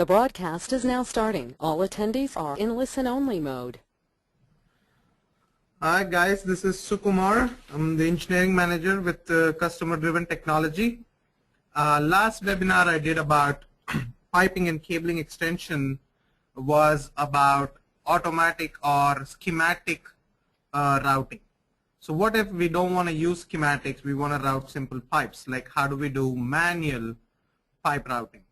The broadcast is now starting. All attendees are in listen-only mode. Hi guys, this is Sukumar. I'm the engineering manager with customer-driven technology. Last webinar I did about piping and cabling extension was about automatic or schematic routing. So what if we don't want to use schematics, we want to route simple pipes? Like how do we do manual pipe routing?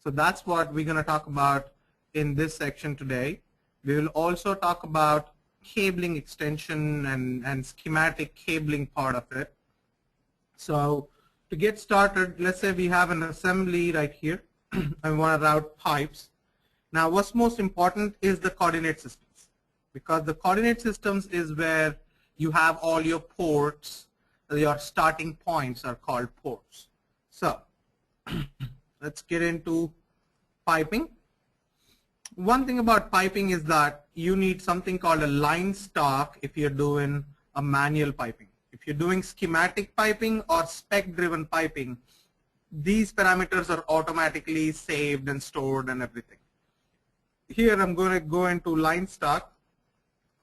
So that's what we're going to talk about in this section today. We will also talk about cabling extension and schematic cabling part of it. So to get started, let's say we have an assembly right here and we want to route pipes. Now what's most important is the coordinate systems, because the coordinate systems is where you have all your ports. Your starting points are called ports. So let's get into piping. One thing about piping is that you need something called a line stock if you're doing a manual piping. If you're doing schematic piping or spec driven piping, these parameters are automatically saved and stored and everything. Here I'm going to go into line stock.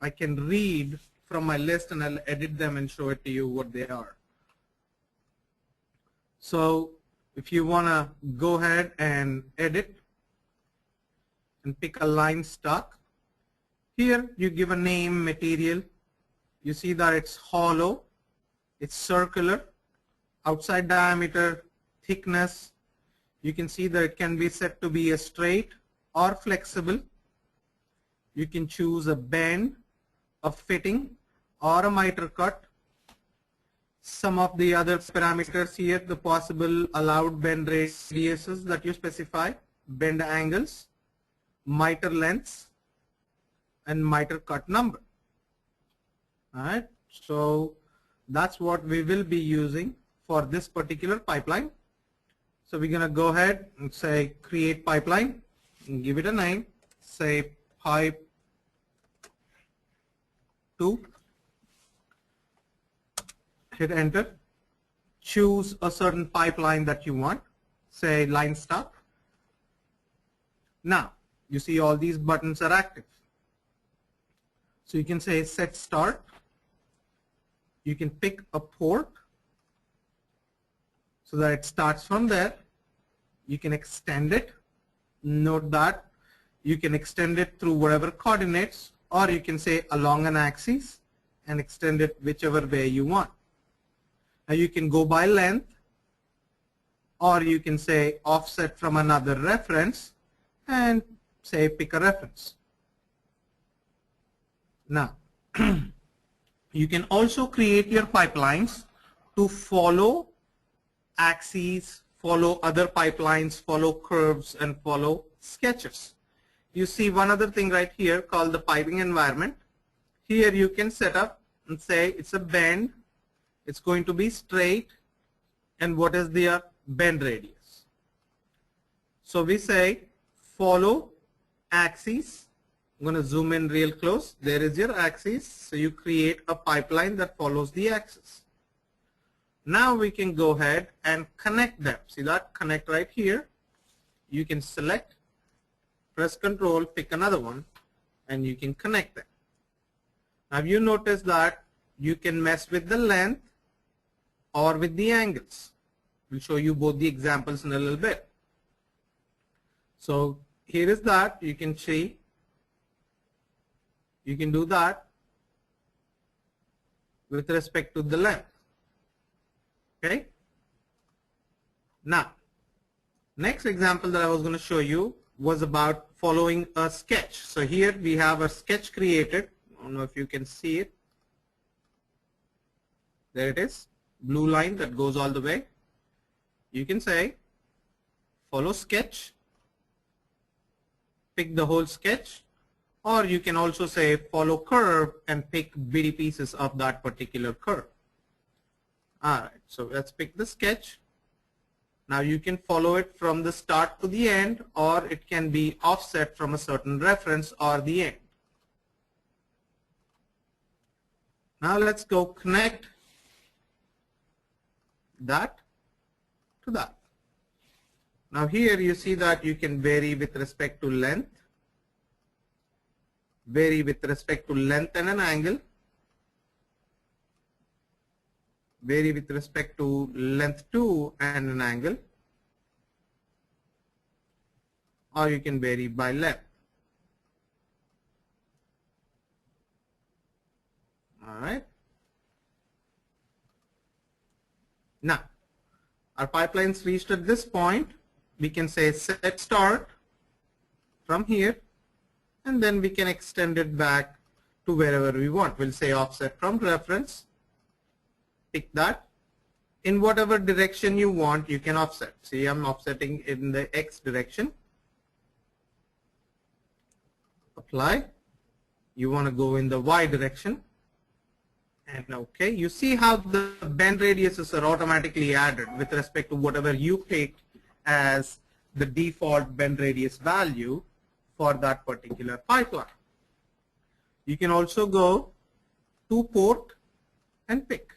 I can read from my list and I'll edit them and show it to you what they are. So if you want to go ahead and edit and pick a line stock, here you give a name, material. You see that it's hollow, it's circular, outside diameter, thickness. You can see that it can be set to be a straight or flexible. You can choose a bend, a fitting, or a miter cut. Some of the other parameters here, the possible allowed bend radiuses that you specify, bend angles, miter lengths, and miter cut number. Alright, so that's what we will be using for this particular pipeline. So we're going to go ahead and say create pipeline and give it a name, say pipe 2. Hit enter. Choose a certain pipeline that you want, say line stock. Now you see all these buttons are active. So you can say set start. You can pick a port so that it starts from there. You can extend it. Note that you can extend it through whatever coordinates, or you can say along an axis and extend it whichever way you want. Now you can go by length, or you can say offset from another reference and say pick a reference. Now you can also create your pipelines to follow axes, follow other pipelines, follow curves, and follow sketches. You see one other thing right here called the piping environment. Here you can set up and say it's a bend, it's going to be straight, and what is the bend radius. So we say follow axis. I'm going to zoom in real close. There is your axis. So you create a pipeline that follows the axis. Now we can go ahead and connect them. See that? Connect right here. You can select, press Control, pick another one, and you can connect them. Now you notice that you can mess with the length or with the angles. We'll show you both the examples in a little bit. So here is that. You can see, you can do that with respect to the length. Okay. Now, next example that I was going to show you was about following a sketch. So here we have a sketch created. I don't know if you can see it. There it is. Blue line that goes all the way. You can say follow sketch, pick the whole sketch, or you can also say follow curve and pick bitty pieces of that particular curve. Alright, so let's pick the sketch. Now you can follow it from the start to the end, or it can be offset from a certain reference or the end. Now let's go connect that to that. Now here you see that you can vary with respect to length, vary with respect to length and an angle, vary with respect to length 2 and an angle, or you can vary by length. All right. Now, our pipeline's reached at this point. We can say set start from here, and then we can extend it back to wherever we want. We'll say offset from reference. Pick that. In whatever direction you want, you can offset. See, I'm offsetting in the X direction. Apply. You want to go in the Y direction. And okay, you see how the bend radiuses are automatically added with respect to whatever you pick as the default bend radius value for that particular pipeline. You can also go to port and pick.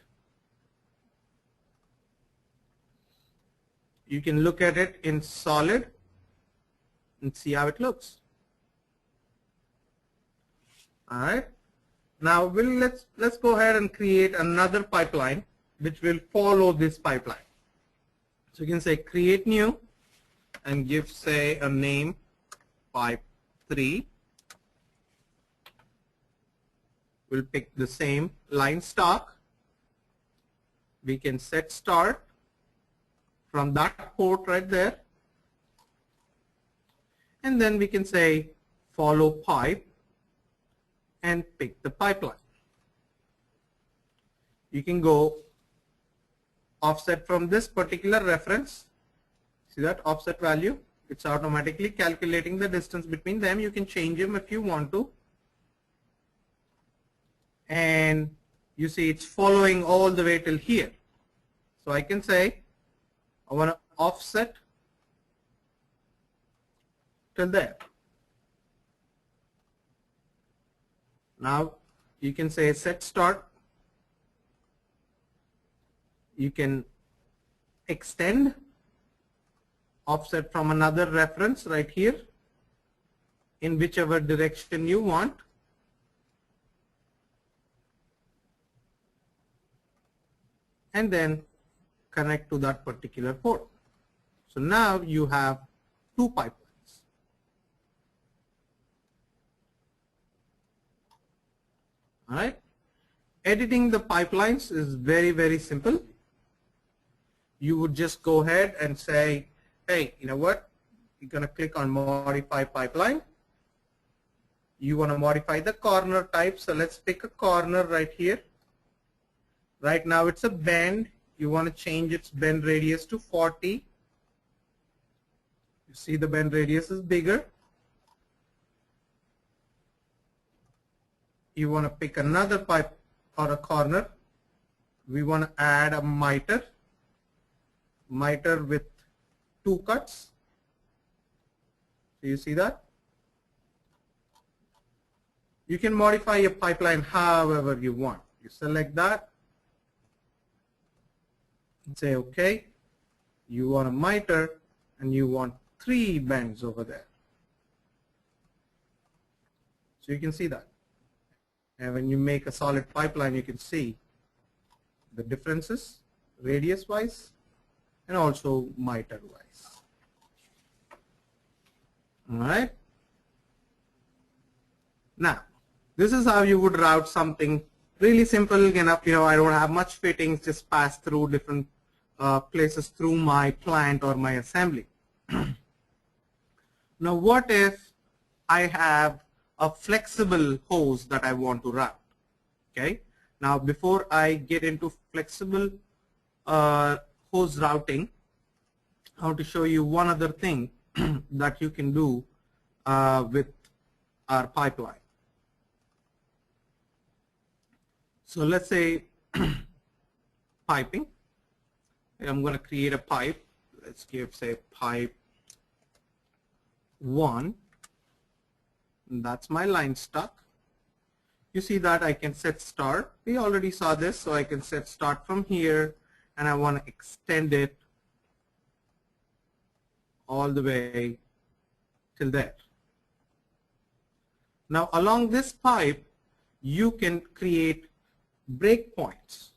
You can look at it in solid and see how it looks. All right. Now let's go ahead and create another pipeline which will follow this pipeline. So you can say create new and give, say, a name pipe 3. We'll pick the same line stock. We can set start from that port right there, and then we can say follow pipe and pick the pipeline. You can go offset from this particular reference. See that offset value? It's automatically calculating the distance between them. You can change them if you want to. And you see it's following all the way till here. So I can say I want to offset till there. Now you can say set start. You can extend offset from another reference right here in whichever direction you want. And then connect to that particular port. So now you have two pipelines. All right. Editing the pipelines is very, very simple. You would just go ahead and say, hey, you know what? You're going to click on modify pipeline. You want to modify the corner type. So let's pick a corner right here. Right now it's a bend. You want to change its bend radius to 40. You see the bend radius is bigger. You want to pick another pipe or a corner. We want to add a miter with 2 cuts. So you see that? You can modify your pipeline however you want. You select that and say okay. You want a miter and you want 3 bends over there. So you can see that. And when you make a solid pipeline, you can see the differences radius wise and also miter wise. All right. Now, this is how you would route something really simple enough. You know, I don't have much fittings, just pass through different places through my plant or my assembly. Now, what if I have a flexible hose that I want to route? Okay. Now, before I get into flexible hose routing, I want to show you one other thing that you can do with our pipeline. So let's say piping. I'm going to create a pipe. Let's give, say, pipe 1. That's my line stock. You see that I can set start. We already saw this, so I can set start from here, and I want to extend it all the way till there. Now along this pipe, you can create breakpoints.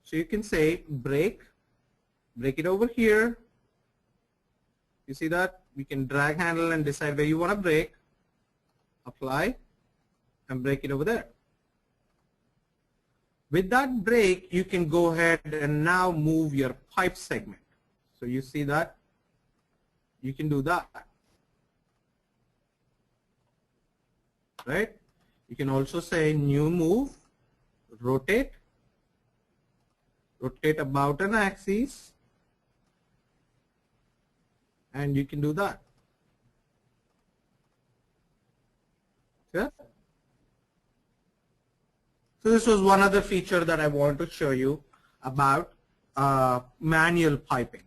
So you can say break it over here. You see that? We can drag handle and decide where you want to break, apply, and break it over there. With that break, you can go ahead and now move your pipe segment. So you see that? You can do that. Right? You can also say new move, rotate about an axis, and you can do that. Yeah? So this was one other feature that I want to show you about manual piping.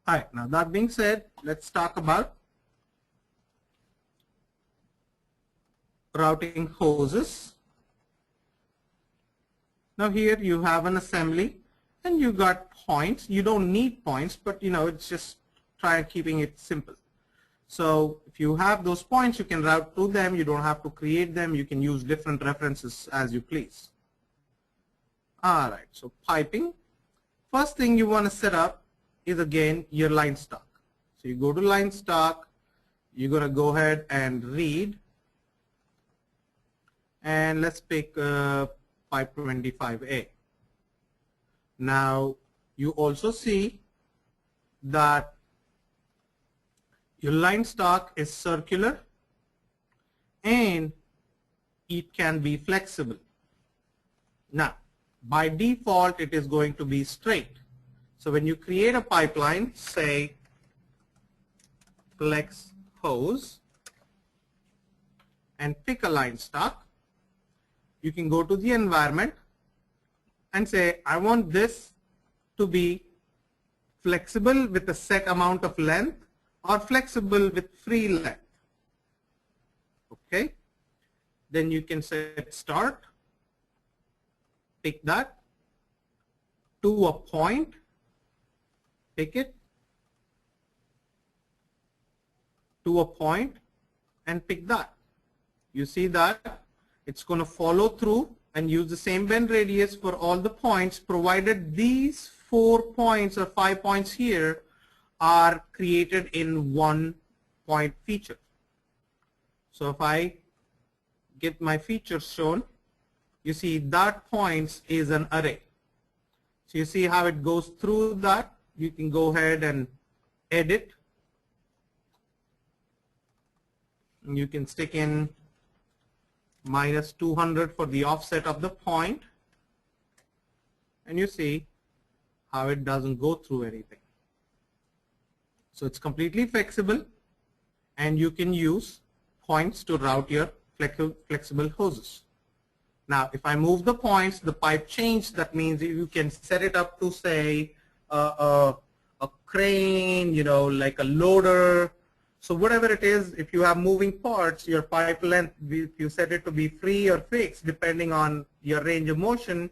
All right, now that being said, let's talk about routing hoses. Now here you have an assembly and you got points. You don't need points, but it's just try keeping it simple. So if you have those points, you can route through them. You don't have to create them. You can use different references as you please. All right, so piping. First thing you want to set up is again your line stock. So you go to line stock. You're going to go ahead and read. And let's pick pipe 25A. Now you also see that your line stock is circular and it can be flexible. Now by default it is going to be straight. So when you create a pipeline, say flex hose and pick a line stock, you can go to the environment and say I want this to be flexible with a set amount of length or flexible with free length. Okay, then you can set start, pick that to a point, pick it to a point and pick that. You see that it's going to follow through and use the same bend radius for all the points, provided these 4 points or 5 points here are created in one point feature. So if I get my features shown, you see that points is an array. So you see how it goes through that. You can go ahead and edit. And you can stick in minus 200 for the offset of the point. And you see how it doesn't go through anything. So it's completely flexible and you can use points to route your flexible hoses. Now if I move the points, the pipe changed. That means you can set it up to say a crane, like a loader. So whatever it is, if you have moving parts, your pipe length, if you set it to be free or fixed depending on your range of motion,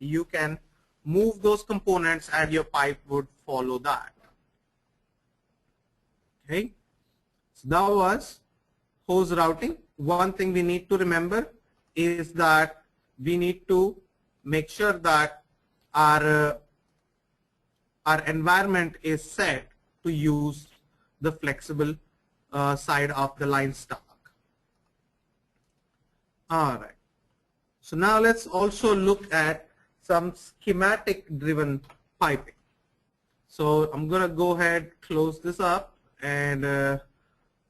you can move those components and your pipe would follow that. Okay, so that was hose routing. One thing we need to remember is that we need to make sure that our environment is set to use the flexible side of the line stock. All right. So now let's also look at some schematic driven piping. So I'm going to go ahead, close this up and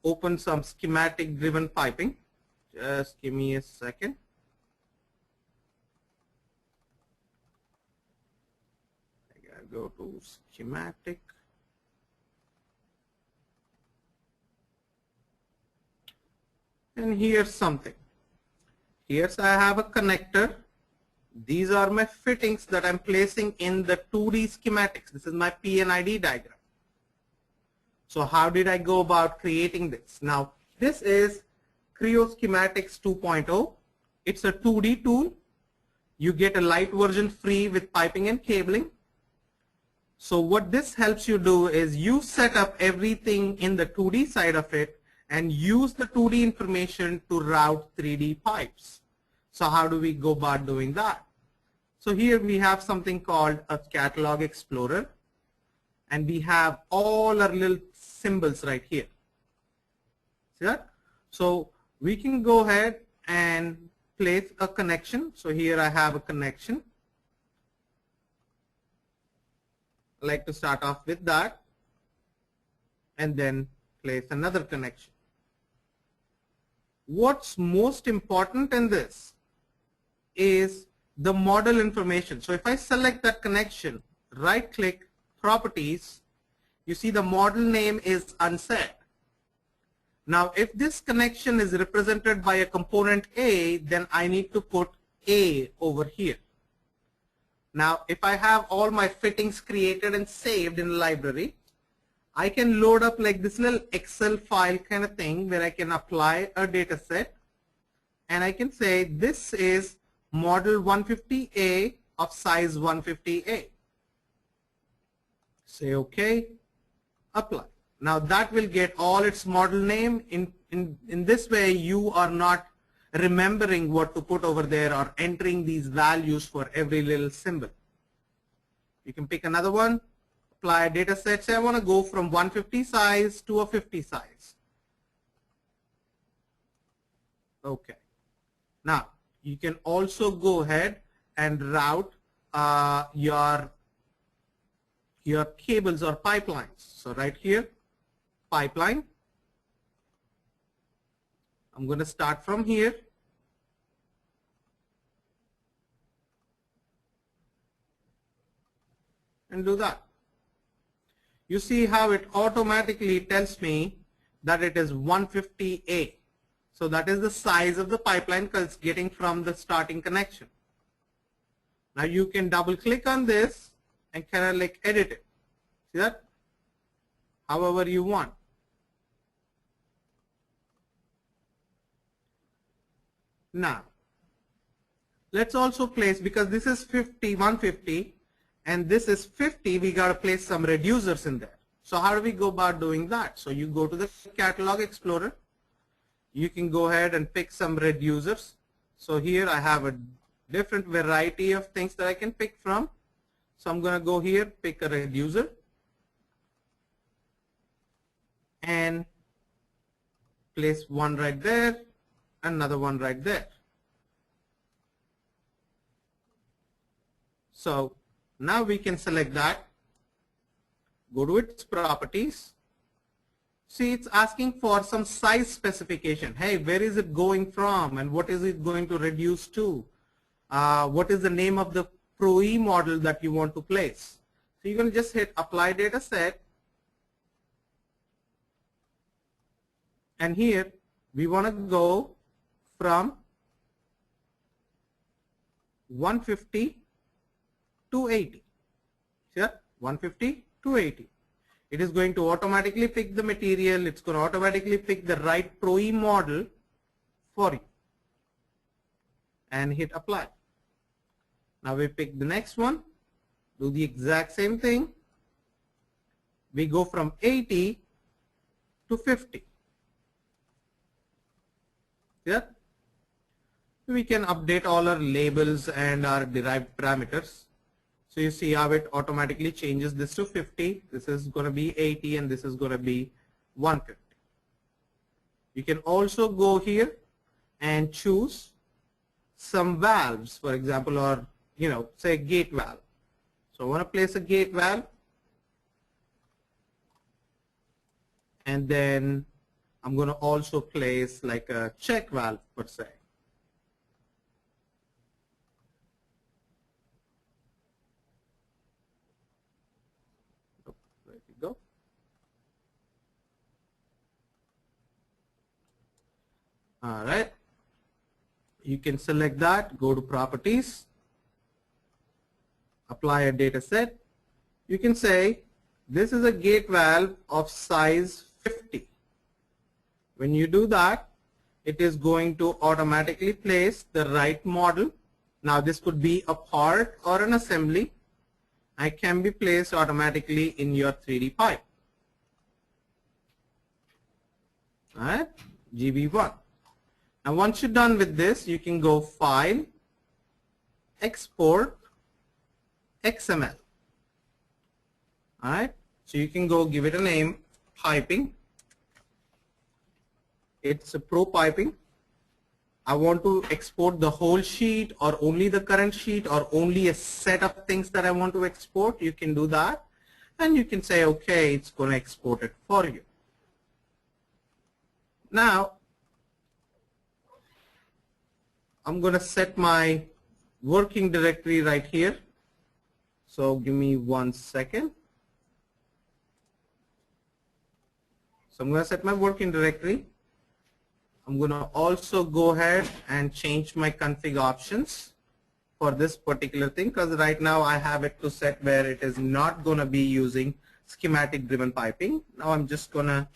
open some schematic driven piping. Just give me a second. I gotta go to schematic. And here's something. Here's I have a connector. These are my fittings that I'm placing in the 2D schematics. This is my P&ID diagram. So how did I go about creating this? Now this is Creo Schematics 2.0. It's a 2D tool. You get a light version free with piping and cabling. So what this helps you do is you set up everything in the 2D side of it and use the 2D information to route 3D pipes. So how do we go about doing that? So here we have something called a catalog explorer, and we have all our little symbols right here. See that? So we can go ahead and place a connection. So here I have a connection. I like to start off with that and then place another connection. What's most important in this is the model information. So if I select that connection, right click, properties, you see the model name is unset. Now if this connection is represented by a component A, then I need to put A over here. Now if I have all my fittings created and saved in the library, I can load up like this little Excel file kind of thing where I can apply a data set, and I can say this is model 150A of size 150A. Say OK, apply. Now that will get all its model name. In this way you are not remembering what to put over there or entering these values for every little symbol. You can pick another one, apply a data set. Say I want to go from 150 size to a 50 size. Okay. Now you can also go ahead and route your cables or pipelines. So right here, pipeline. I'm going to start from here. And do that. You see how it automatically tells me that it is 150A. So that is the size of the pipeline because it's getting from the starting connection. Now you can double click on this and kind of like edit it. See that? However you want. Now let's also place, because this is 150 and this is 50, we got to place some reducers in there. So how do we go about doing that? So you go to the catalog explorer. You can go ahead and pick some reducers. So here I have a different variety of things that I can pick from. So I'm going to go here, pick a reducer, and place one right there, another one right there. So now we can select that, go to its properties. See, it's asking for some size specification. Hey, where is it going from and what is it going to reduce to? What is the name of the Pro-E model that you want to place? So you can just hit apply data set. And here we want to go from 150 to 80. Here, 150 to 80. It is going to automatically pick the material. It's going to automatically pick the right Pro-E model for you. And hit apply. Now we pick the next one. Do the exact same thing. We go from 80 to 50. Yeah. We can update all our labels and our derived parameters. So you see how it automatically changes this to 50. This is going to be 80 and this is going to be 150. You can also go here and choose some valves, for example, or say gate valve. So I want to place a gate valve, and then I'm going to also place like a check valve per se. There you go. All right. You can select that, go to properties, apply a data set. You can say this is a gate valve of size 50. When you do that, it is going to automatically place the right model. Now this could be a part or an assembly. and can be placed automatically in your 3D pipe. Alright, GB1. Now once you're done with this, you can go File, Export, XML. Alright, so you can go give it a name, piping. It's a pro piping. I want to export the whole sheet or only the current sheet or only a set of things that I want to export. You can do that, and you can say okay, it's going to export it for you. Now I'm going to set my working directory right here. So give me 1 second. So I'm going to set my working directory. I'm going to also go ahead and change my config options for this particular thing, because right now I have it to set where it is not going to be using schematic driven piping. Now I'm just going to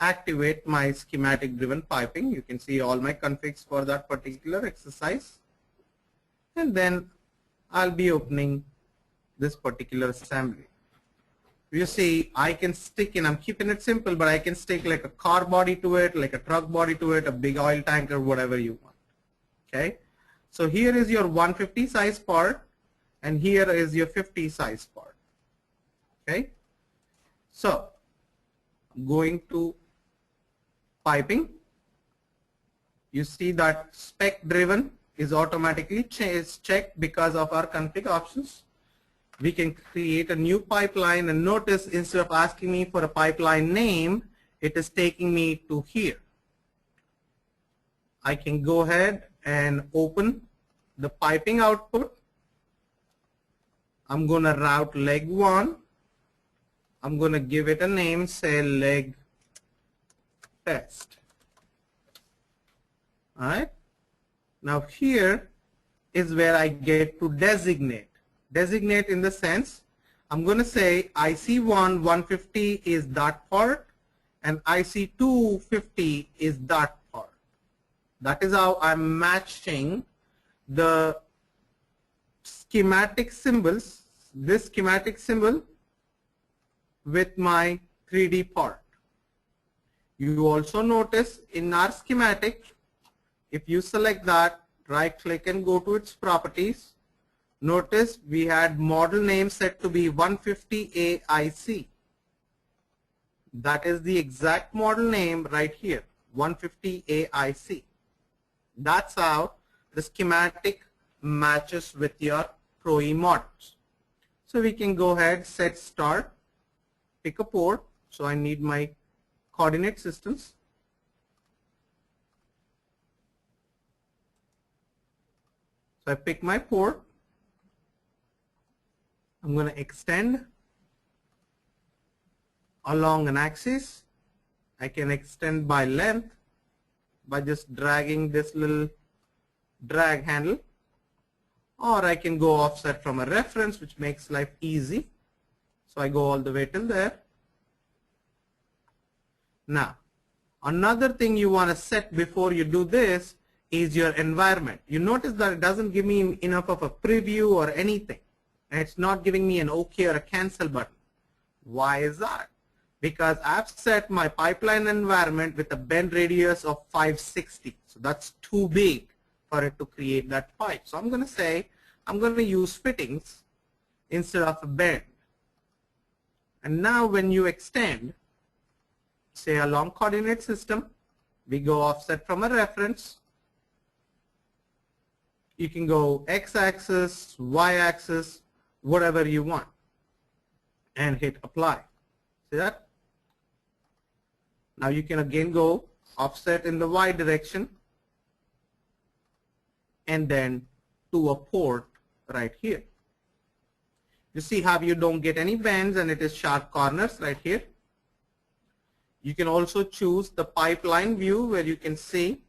activate my schematic driven piping. You can see all my configs for that particular exercise, and then I'll be opening this particular assembly. You see, I can stick in, I'm keeping it simple, but I can stick like a car body to it, like a truck body to it, a big oil tanker, whatever you want. Okay, so here is your 150 size part, and here is your 50 size part. Okay, so I'm going to piping. You see that spec driven is automatically checked because of our config options. We can create a new pipeline, and notice instead of asking me for a pipeline name, it is taking me to here. I can go ahead and open the piping output. I'm going to route leg 1. I'm going to give it a name, say leg test. Alright. Now here is where I get to designate. Designate in the sense, I'm going to say IC1 150 is that part and IC 250 is that part. That is how I'm matching the schematic symbols, this schematic symbol with my 3D part. You also notice in our schematic, if you select that, right click and go to its properties, notice we had model name set to be 150AIC. That is the exact model name right here, 150AIC. That's how the schematic matches with your Pro E models. So we can go ahead, set start, pick a port. So I need my coordinate systems. So I pick my port. I'm going to extend along an axis. I can extend by length by just dragging this little drag handle, or I can go offset from a reference, which makes life easy. So I go all the way till there. Now, another thing you want to set before you do this is your environment. You notice that it doesn't give me enough of a preview or anything. And it's not giving me an OK or a cancel button. Why is that? Because I've set my pipeline environment with a bend radius of 560. So that's too big for it to create that pipe. So I'm going to say I'm going to use fittings instead of a bend. And now when you extend, say along coordinate system, we go offset from a reference. You can go x-axis, y-axis, whatever you want, and hit apply. See that? Now you can again go offset in the y direction and then to a port right here. You see how you don't get any bends and it is sharp corners right here. You can also choose the pipeline view where you can see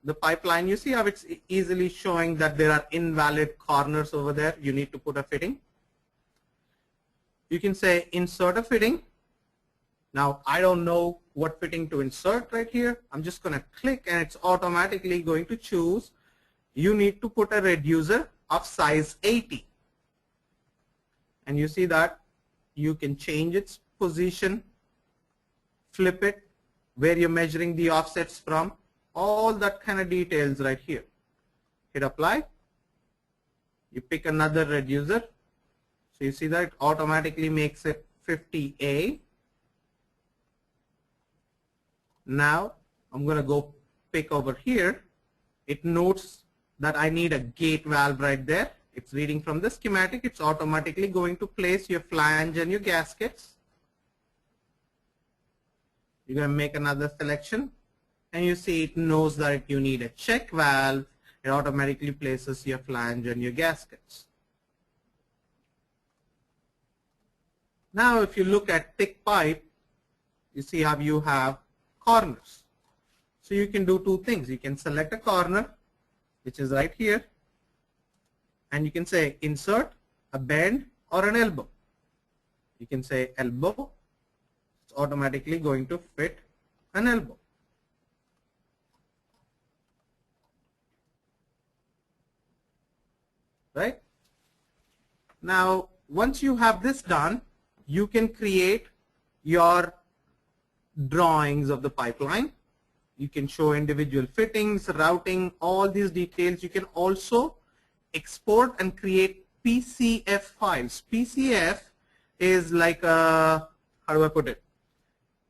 the pipeline. You see how it's easily showing that there are invalid corners over there. You need to put a fitting. You can say insert a fitting. Now I don't know what fitting to insert right here. I'm just going to click and it's automatically going to choose. You need to put a reducer of size 80. and you see that you can change its position, flip it, where you're measuring the offsets from, all that kind of details right here. Hit apply. You pick another reducer. So you see that it automatically makes it 50A. Now I'm going to go pick over here. It notes that I need a gate valve right there. It's reading from the schematic. It's automatically going to place your flange and your gaskets. You're going to make another selection, and you see it knows that you need a check valve. It automatically places your flange and your gaskets. Now if you look at thick pipe, you see how you have corners. So you can do two things. You can select a corner, which is right here, and you can say insert a bend or an elbow. You can say elbow. It's automatically going to fit an elbow. Right? Now, once you have this done, you can create your drawings of the pipeline. You can show individual fittings, routing, all these details. You can also export and create PCF files. PCF is like a, how do I put it?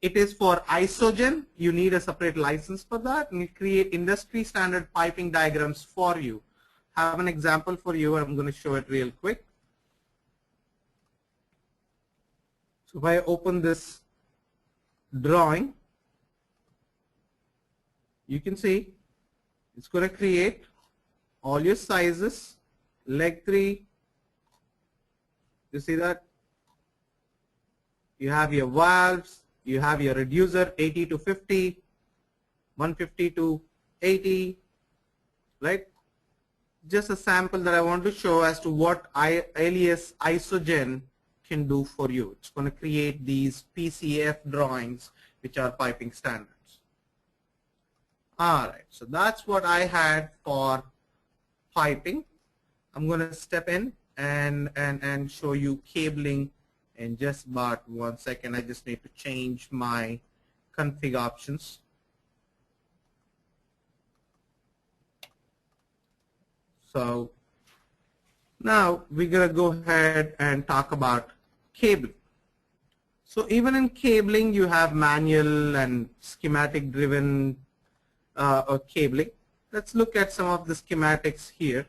It is for isogen. You need a separate license for that, and it create industry standard piping diagrams for you. I have an example for you. I'm going to show it real quick. So if I open this drawing, you can see it's going to create all your sizes, leg 3. You see that? You have your valves, you have your reducer 80 to 50, 150 to 80, right? Just a sample that I want to show as to what alias isogen can do for you. It's going to create these PCF drawings, which are piping standards. Alright, so that's what I had for piping. I'm going to step in and show you cabling in just about 1 second. I just need to change my config options. So now we're going to go ahead and talk about cabling. So even in cabling, you have manual and schematic driven cabling. Let's look at some of the schematics here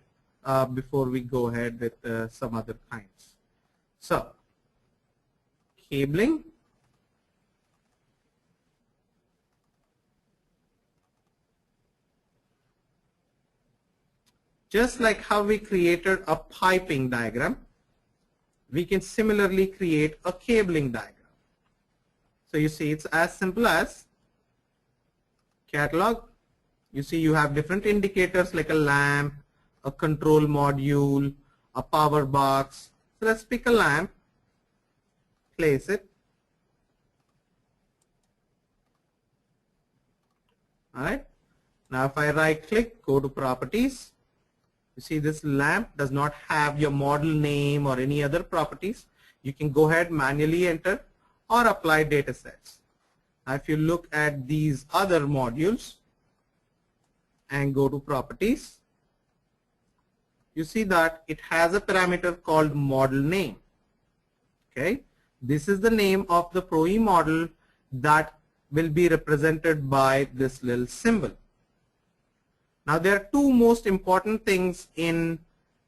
before we go ahead with some other kinds. So cabling. Just like how we created a piping diagram, we can similarly create a cabling diagram. So you see it's as simple as catalog. You see you have different indicators like a lamp, a control module, a power box. So let's pick a lamp, place it. Alright. Now if I right click, go to properties. You see this lamp does not have your model name or any other properties. You can go ahead manually enter or apply data sets. Now if you look at these other modules and go to properties, you see that it has a parameter called model name. Okay, this is the name of the Pro-E model that will be represented by this little symbol. Now there are two most important things in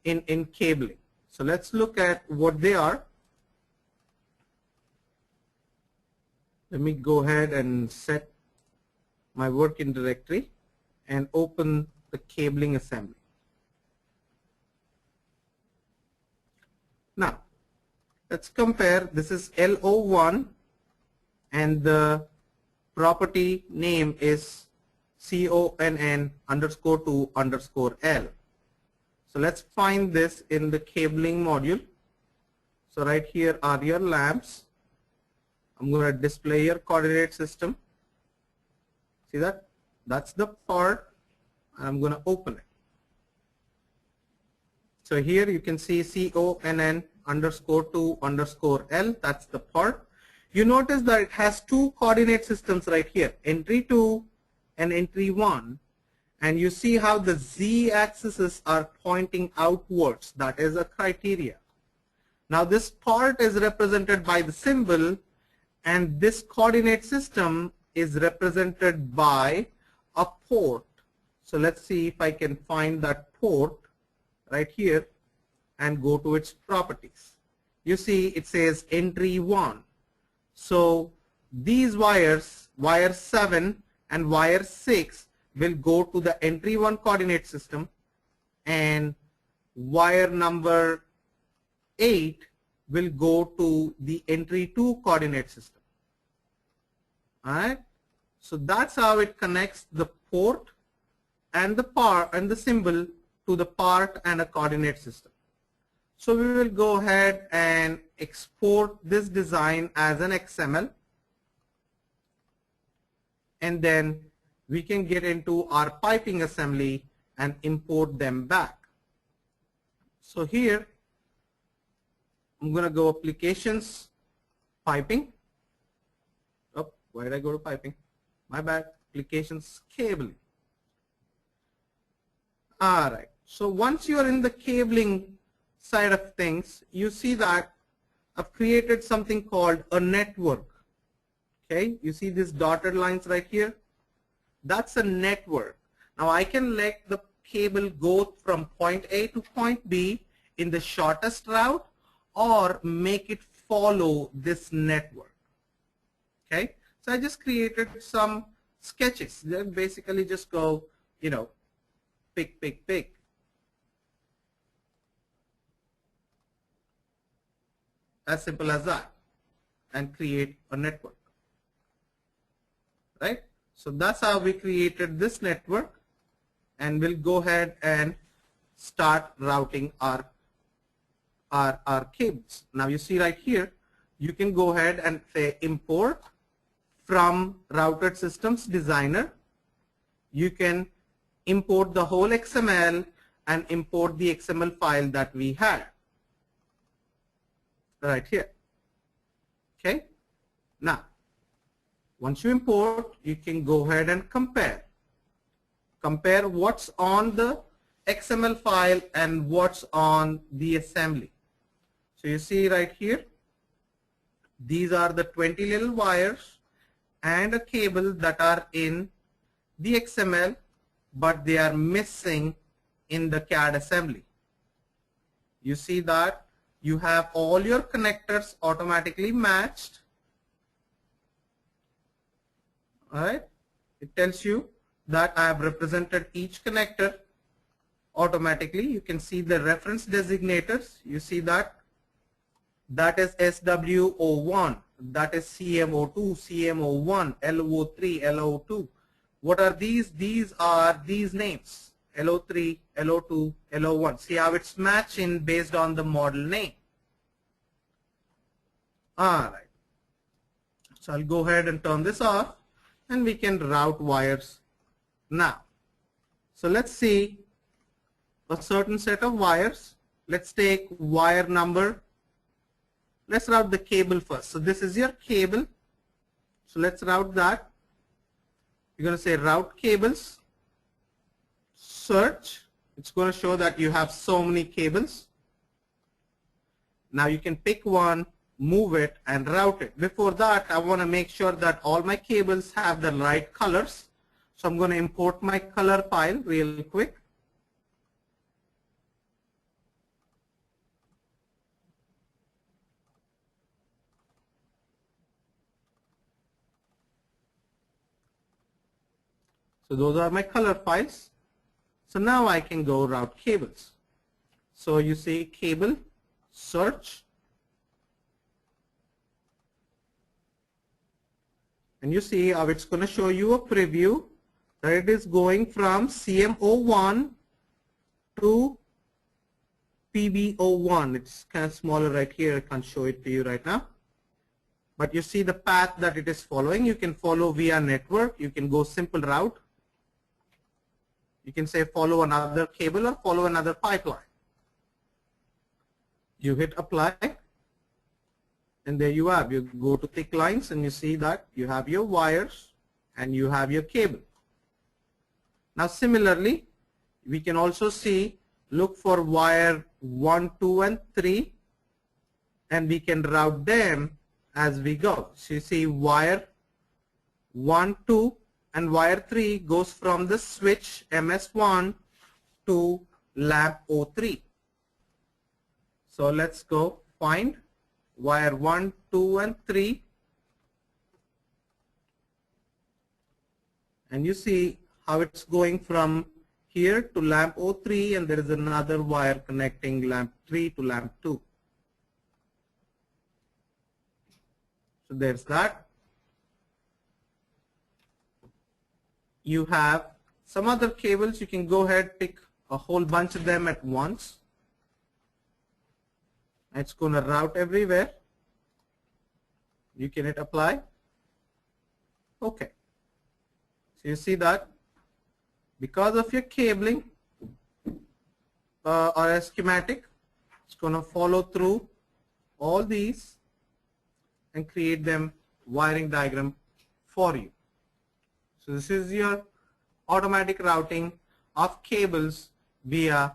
cabling. So let's look at what they are. Let me go ahead and set my working directory and open the cabling assembly. Now let's compare. This is LO1 and the property name is CONN_2_L. So let's find this in the cabling module. So right here are your lamps. I'm going to display your coordinate system. See that? That's the part. I'm going to open it. So here you can see _2_L, that's the part. You notice that it has two coordinate systems right here, entry 2 and entry 1. And you see how the z-axes are pointing outwards. That is a criteria. Now this part is represented by the symbol, and this coordinate system is represented by a port. So let's see if I can find that port right here and go to its properties. You see it says entry 1. So these wires, wire 7 and wire 6, will go to the entry 1 coordinate system, and wire number 8 will go to the entry 2 coordinate system. Alright, so that's how it connects the port and the part and the symbol to the part and a coordinate system. So we will go ahead and export this design as an XML, and then we can get into our piping assembly and import them back. So here I'm going to go applications, piping. Oh, why did I go to piping? My bad. Applications, cabling. Alright, so once you are in the cabling side of things, you see that I've created something called a network. Okay, you see these dotted lines right here? That's a network. Now I can let the cable go from point A to point B in the shortest route, or make it follow this network. Okay, so I just created some sketches. Then basically just go, pick. As simple as that, and create a network. Right? So that's how we created this network, and we'll go ahead and start routing our cables. Now you see right here, you can go ahead and say import from routed systems designer. You can import the whole XML and import the XML file that we had right here. Okay, now once you import, you can go ahead and compare what's on the XML file and what's on the assembly. So you see right here, these are the 20 little wires and a cable that are in the XML, but they are missing in the CAD assembly. You see that you have all your connectors automatically matched. Alright, it tells you that I have represented each connector automatically. You can see the reference designators. You see that is SW01, that is CM02, CM01, LO3, LO2. What are these? These are these names, LO3, LO2, LO1. See how it's matching based on the model name. Alright, so I'll go ahead and turn this off, and we can route wires now. So let's see a certain set of wires. Let's take wire number. Let's route the cable first. So this is your cable. So let's route that. You're going to say route cables, search. It's going to show that you have so many cables. Now you can pick one, move it, and route it. Before that, I want to make sure that all my cables have the right colors. So I'm going to import my color file real quick. So those are my color files. So now I can go route cables. So you see cable, search, and you see how it's going to show you a preview that it is going from CM01 to PB01. It's kind of smaller right here. I can't show it to you right now. But you see the path that it is following. You can follow via network. You can go simple route. You can say follow another cable or follow another pipeline. You hit apply, and there you have. You go to thick lines and you see that you have your wires and you have your cable. Now similarly, we can also see, look for wire 1, 2 and 3, and we can route them as we go. So you see wire 1, 2 and wire 3 goes from the switch MS1 to lamp O3. So let's go find wire 1, 2 and 3, and you see how it's going from here to lamp O3, and there is another wire connecting lamp 3 to lamp 2. So there's that. You have some other cables. You can go ahead, pick a whole bunch of them at once. It's going to route everywhere. You can hit apply. Okay. So you see that because of your cabling or a schematic, it's going to follow through all these and create them wiring diagram for you. So this is your automatic routing of cables via,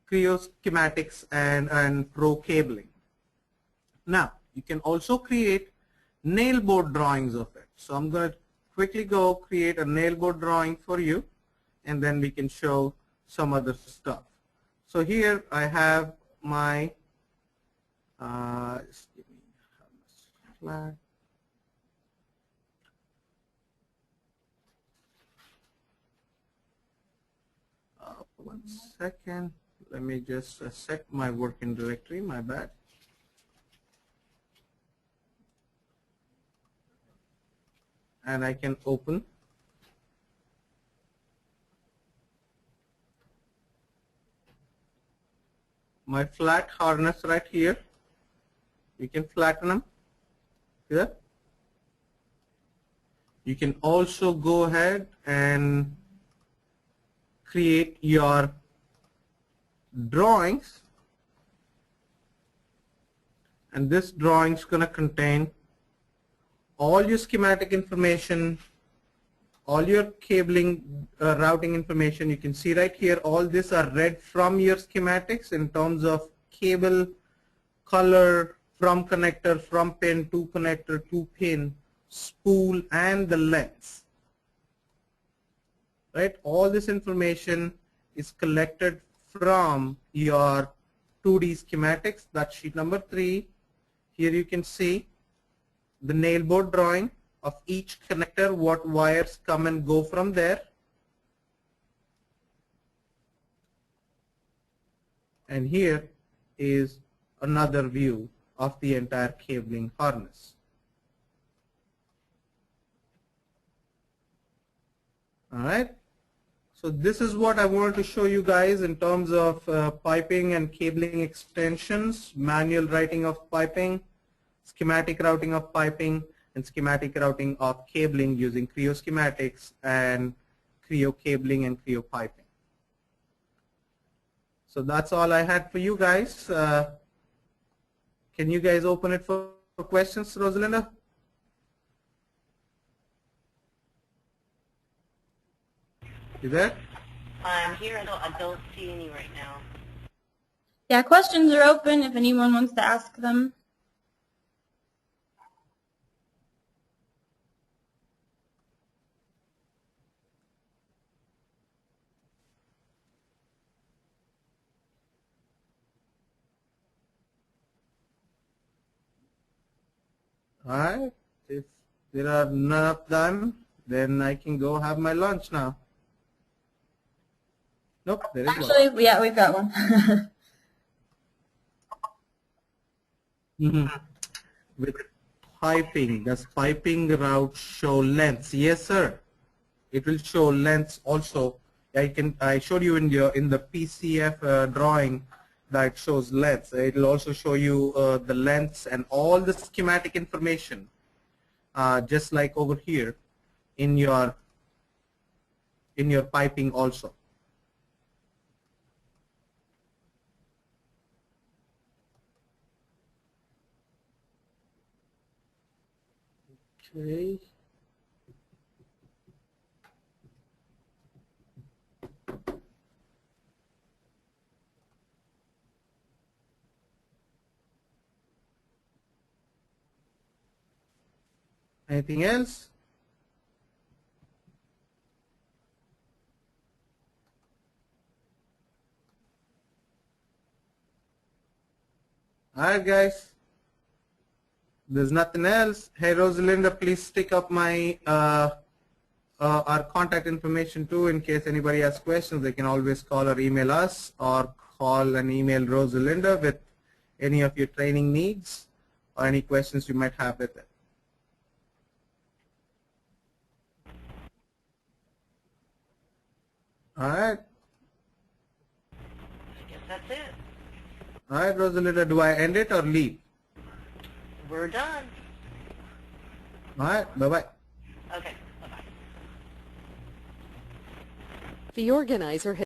Creo schematics and Pro cabling. Now you can also create nailboard drawings of it. So I'm going to quickly go create a nailboard drawing for you, and then we can show some other stuff. So here I have my just give me flat. 1 second. Let me just set my working directory. My bad. And I can open my flat harness right here. You can flatten them. See that? You can also go ahead and create your drawings, and this drawing is going to contain all your schematic information, all your cabling routing information. You can see right here, all these are read from your schematics in terms of cable, color, from connector, from pin to connector to pin, spool, and the length. Right? All this information is collected from your 2D schematics. That's sheet number 3. Here you can see the nailboard drawing of each connector, what wires come and go from there. And here is another view of the entire cabling harness. All right. So this is what I wanted to show you guys in terms of piping and cabling extensions, manual writing of piping, schematic routing of piping, and schematic routing of cabling using Creo schematics and Creo cabling and Creo piping. So that's all I had for you guys. Can you guys open it for questions, Rosalinda? You there? I'm here. I don't see any right now. Yeah, questions are open if anyone wants to ask them. All right. If there are none of them, then I can go have my lunch now. Nope, there is one. Actually, yeah, we've got one. With piping, does piping route show lengths? Yes, sir. It will show lengths also. I showed you in the PCF drawing that shows lengths. It will also show you the lengths and all the schematic information, just like over here in your piping also. Okay. Anything else? Alright guys, there's nothing else. Hey Rosalinda, please stick up my our contact information too in case anybody has questions. They can always call or email us or call and email Rosalinda with any of your training needs or any questions you might have with it. Alright. I guess that's it. Alright Rosalinda, do I end it or leave? We're done. Alright, bye-bye. Okay, bye-bye. The organizer has